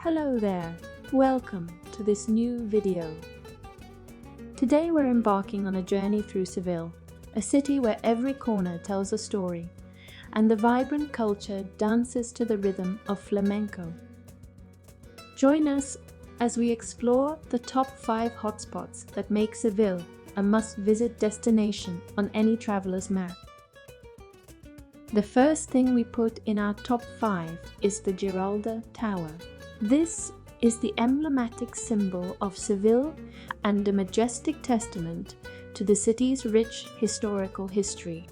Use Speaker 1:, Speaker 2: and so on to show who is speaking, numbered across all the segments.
Speaker 1: Hello there, welcome to this new video. Today we're embarking on a journey through Seville, a city where every corner tells a story, and the vibrant culture dances to the rhythm of flamenco. Join us as we explore the top 5 hotspots that make Seville a must-visit destination on any traveler's map. The first thing we put in our top 5 is the Giralda Tower. This is the emblematic symbol of Seville and a majestic testament to the city's rich historical history.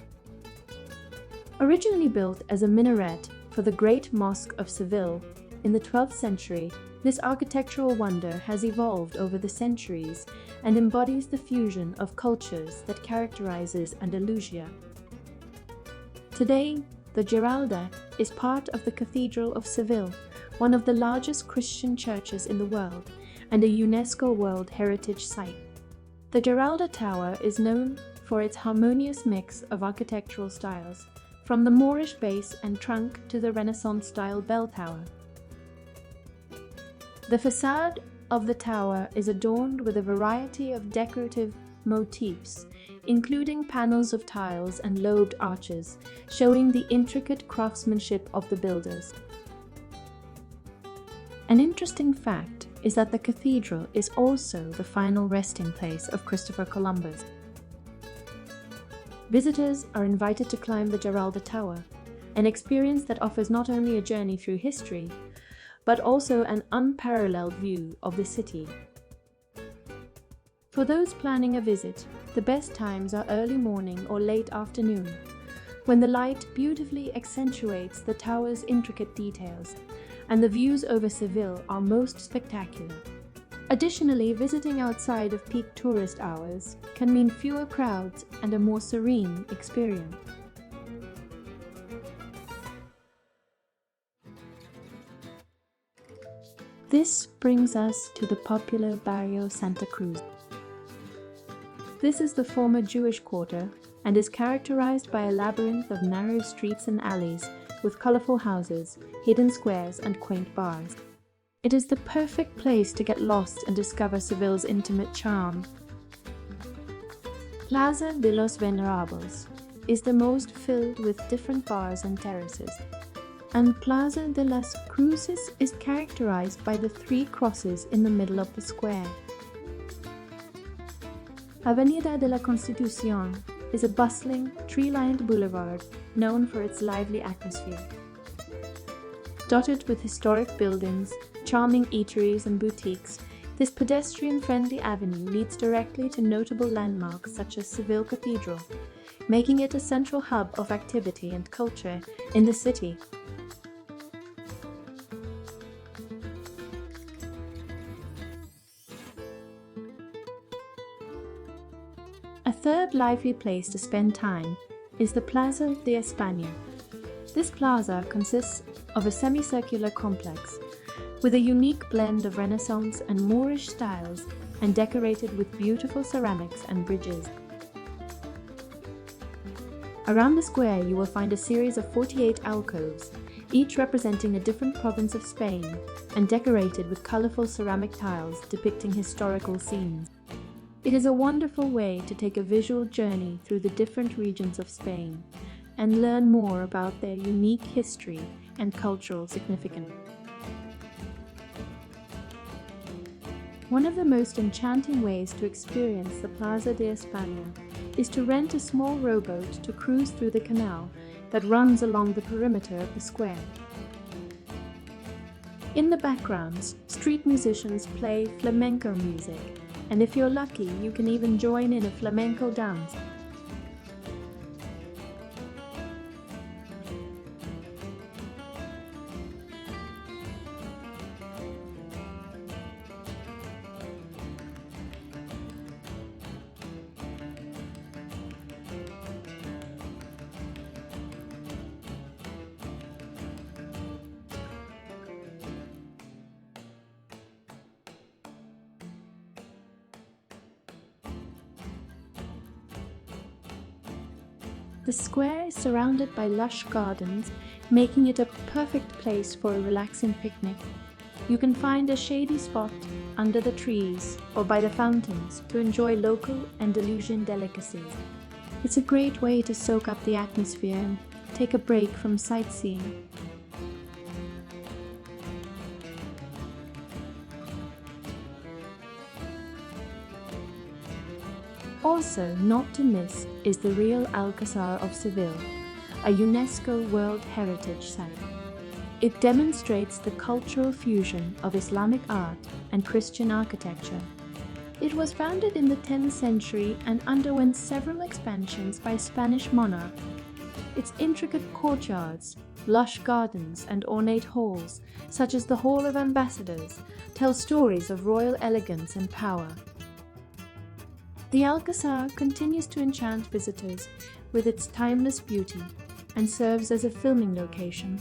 Speaker 1: Originally built as a minaret for the Great Mosque of Seville in the 12th century, this architectural wonder has evolved over the centuries and embodies the fusion of cultures that characterizes Andalusia. Today, the Giralda is part of the Cathedral of Seville, one of the largest Christian churches in the world and a UNESCO World Heritage Site. The Giralda Tower is known for its harmonious mix of architectural styles, from the Moorish base and trunk to the Renaissance-style bell tower. The facade of the tower is adorned with a variety of decorative motifs, including panels of tiles and lobed arches, showing the intricate craftsmanship of the builders. An interesting fact is that the cathedral is also the final resting place of Christopher Columbus. Visitors are invited to climb the Giralda Tower, an experience that offers not only a journey through history, but also an unparalleled view of the city. For those planning a visit, the best times are early morning or late afternoon, when the light beautifully accentuates the tower's intricate details, and the views over Seville are most spectacular. Additionally, visiting outside of peak tourist hours can mean fewer crowds and a more serene experience. This brings us to the popular Barrio Santa Cruz. This is the former Jewish quarter and is characterized by a labyrinth of narrow streets and alleys with colorful houses, hidden squares, and quaint bars. It is the perfect place to get lost and discover Seville's intimate charm. Plaza de los Venerables is the most filled with different bars and terraces, and Plaza de las Cruces is characterized by the 3 crosses in the middle of the square. Avenida de la Constitución is a bustling, tree-lined boulevard known for its lively atmosphere. Dotted with historic buildings, charming eateries and boutiques, this pedestrian-friendly avenue leads directly to notable landmarks such as Seville Cathedral, making it a central hub of activity and culture in the city. A third lively place to spend time is the Plaza de Espania. This plaza consists of a semicircular complex with a unique blend of Renaissance and Moorish styles and decorated with beautiful ceramics and bridges. Around the square you will find a series of 48 alcoves, each representing a different province of Spain and decorated with colorful ceramic tiles depicting historical scenes. It is a wonderful way to take a visual journey through the different regions of Spain and learn more about their unique history and cultural significance. One of the most enchanting ways to experience the Plaza de Espania is to rent a small rowboat to cruise through the canal that runs along the perimeter of the square. In the background, street musicians play flamenco music, and if you're lucky, you can even join in a flamenco dance. The square is surrounded by lush gardens, making it a perfect place for a relaxing picnic. You can find a shady spot under the trees or by the fountains to enjoy local Andalusian delicacies. It's a great way to soak up the atmosphere and take a break from sightseeing. Also not to miss is the real Alcázar of Seville, a UNESCO World Heritage Site. It demonstrates the cultural fusion of Islamic art and Christian architecture. It was founded in the 10th century and underwent several expansions by Spanish monarchs. Its intricate courtyards, lush gardens and ornate halls, such as the Hall of Ambassadors, tell stories of royal elegance and power. The Alcázar continues to enchant visitors with its timeless beauty and serves as a filming location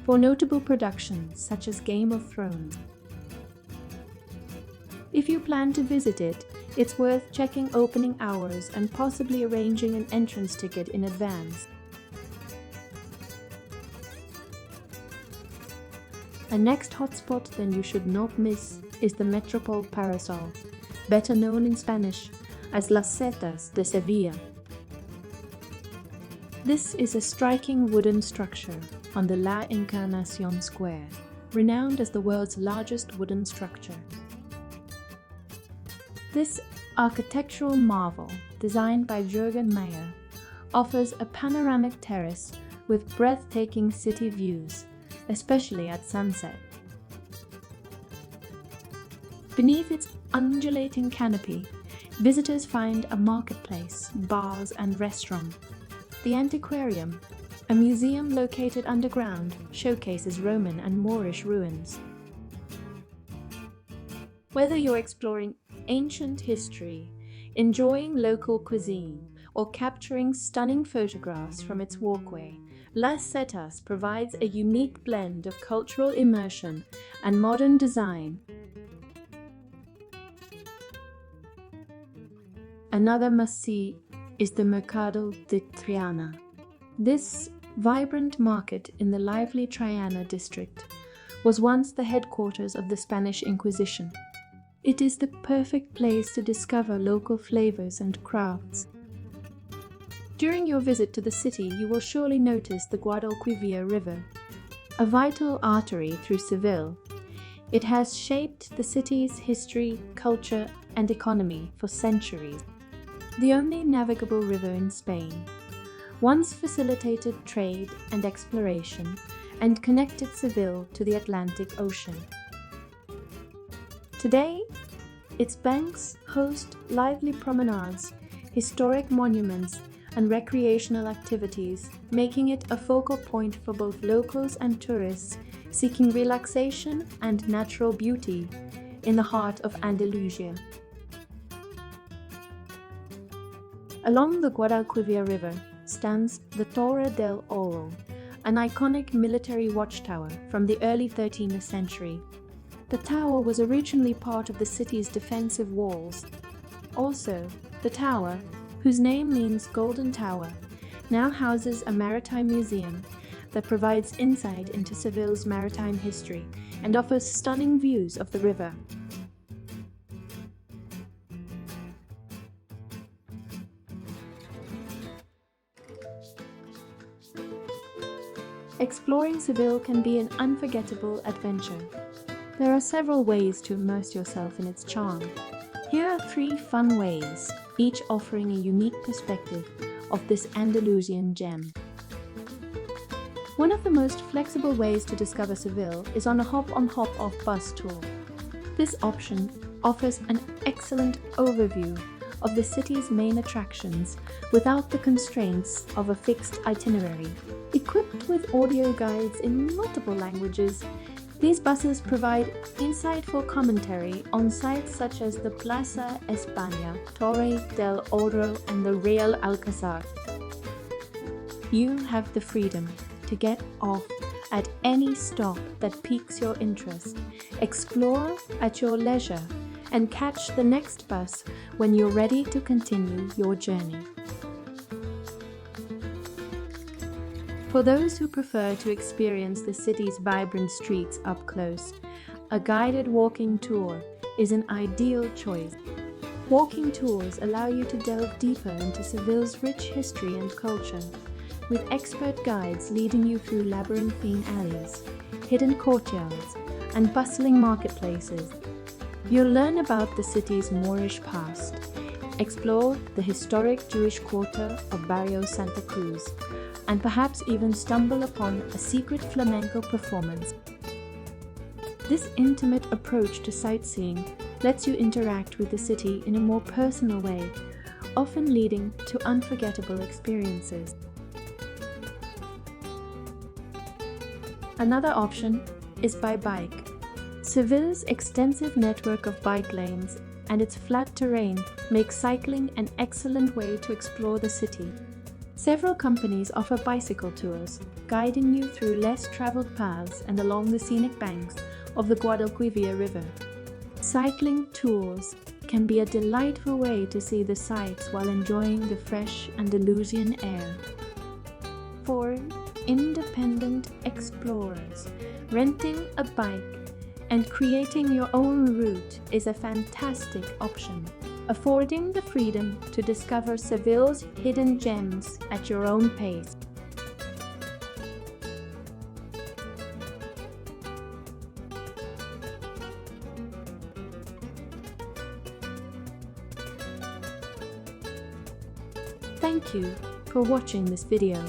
Speaker 1: for notable productions such as Game of Thrones. If you plan to visit it, it's worth checking opening hours and possibly arranging an entrance ticket in advance. A next hotspot that you should not miss is the Metropole Parasol, better known in Spanish as Las Setas de Seville. This is a striking wooden structure on the La Encarnación Square, renowned as the world's largest wooden structure. This architectural marvel, designed by Jürgen Mayer, offers a panoramic terrace with breathtaking city views, especially at sunset. Beneath its undulating canopy, visitors find a marketplace, bars and restaurant. The Antiquarium, a museum located underground, showcases Roman and Moorish ruins. Whether you're exploring ancient history, enjoying local cuisine, or capturing stunning photographs from its walkway, Las Setas provides a unique blend of cultural immersion and modern design. Another must-see is the Mercado de Triana. This vibrant market in the lively Triana district was once the headquarters of the Spanish Inquisition. It is the perfect place to discover local flavors and crafts. During your visit to the city, you will surely notice the Guadalquivir River, a vital artery through Seville. It has shaped the city's history, culture, and economy for centuries. The only navigable river in Spain, once facilitated trade and exploration and connected Seville to the Atlantic Ocean. Today, its banks host lively promenades, historic monuments, and recreational activities, making it a focal point for both locals and tourists seeking relaxation and natural beauty in the heart of Andalusia. Along the Guadalquivir River stands the Tor del Oficial, an iconic military watchtower from the early 13th century. The tower was originally part of the city's defensive walls. Also, the tower, whose name means Golden Tower, now houses a maritime museum that provides insight into Seville's maritime history and offers stunning views of the river. Exploring Seville can be an unforgettable adventure. There are several ways to immerse yourself in its charm. Here are 3 fun ways, each offering a unique perspective of this Andalusian gem. One of the most flexible ways to discover Seville is on a hop-on hop-off bus tour. This option offers an excellent overview of the city's main attractions without the constraints of a fixed itinerary. Equipped with audio guides in multiple languages, these buses provide insightful commentary on sites such as the Plaza de Espania, Tor Del Oficial, and the Real Alcázar. You have the freedom to get off at any stop that piques your interest, explore at your leisure, and catch the next bus when you're ready to continue your journey. For those who prefer to experience the city's vibrant streets up close, a guided walking tour is an ideal choice. Walking tours allow you to delve deeper into Seville's rich history and culture, with expert guides leading you through labyrinthine alleys, hidden courtyards, and bustling marketplaces. You'll learn about the city's Moorish past, explore the historic Jewish quarter of Barrio Santa Cruz, and perhaps even stumble upon a secret flamenco performance. This intimate approach to sightseeing lets you interact with the city in a more personal way, often leading to unforgettable experiences. Another option is by bike. Seville's extensive network of bike lanes and its flat terrain make cycling an excellent way to explore the city. Several companies offer bicycle tours, guiding you through less traveled paths and along the scenic banks of the Guadalquivir River. Cycling tours can be a delightful way to see the sights while enjoying the fresh Andalusian air. For independent explorers, renting a bike and creating your own route is a fantastic option, affording the freedom to discover Seville's hidden gems at your own pace. Thank you for watching this video.